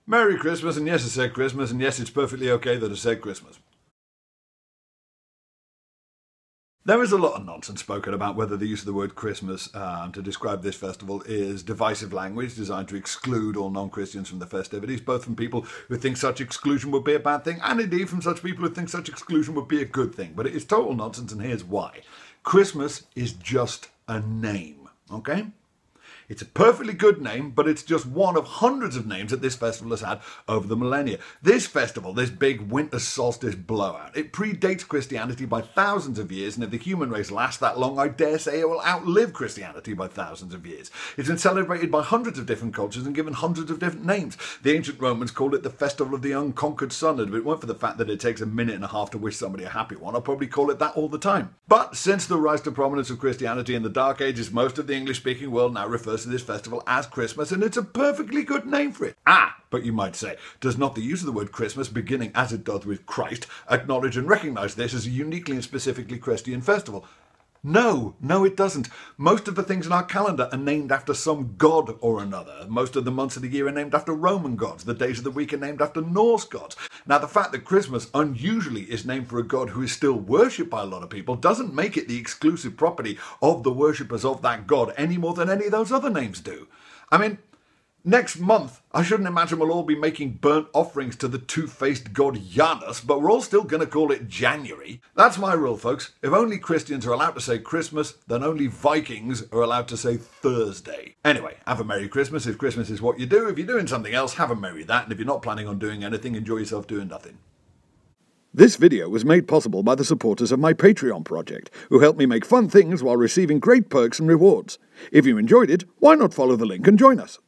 Merry Christmas, and yes, I said Christmas, and yes, it's perfectly okay that I said Christmas. There is a lot of nonsense spoken about whether the use of the word Christmas to describe this festival is divisive language designed to exclude all non-Christians from the festivities, both from people who think such exclusion would be a bad thing, and indeed from such people who think such exclusion would be a good thing. But it is total nonsense, and here's why. Christmas is just a name, okay? It's a perfectly good name, but it's just one of hundreds of names that this festival has had over the millennia. This festival, this big winter solstice blowout, it predates Christianity by thousands of years, and if the human race lasts that long, I dare say it will outlive Christianity by thousands of years. It's been celebrated by hundreds of different cultures and given hundreds of different names. The ancient Romans called it the Festival of the Unconquered Sun, and if it weren't for the fact that it takes a minute and a half to wish somebody a happy one, I'd probably call it that all the time. But since the rise to prominence of Christianity in the Dark Ages, most of the English-speaking world now refers to this festival as Christmas, and it's a perfectly good name for it. But you might say, does not the use of the word Christmas, beginning as it does with Christ, acknowledge and recognise this as a uniquely and specifically Christian festival? No, it doesn't. Most of the things in our calendar are named after some god or another. Most of the months of the year are named after Roman gods. The days of the week are named after Norse gods. Now, the fact that Christmas unusually is named for a god who is still worshipped by a lot of people doesn't make it the exclusive property of the worshippers of that god any more than any of those other names do. I mean, next month, I shouldn't imagine we'll all be making burnt offerings to the two-faced god Janus, but we're all still going to call it January. That's my rule, folks. If only Christians are allowed to say Christmas, then only Vikings are allowed to say Thursday. Anyway, have a Merry Christmas if Christmas is what you do. If you're doing something else, have a merry that. And if you're not planning on doing anything, enjoy yourself doing nothing. This video was made possible by the supporters of my Patreon project, who help me make fun things while receiving great perks and rewards. If you enjoyed it, why not follow the link and join us?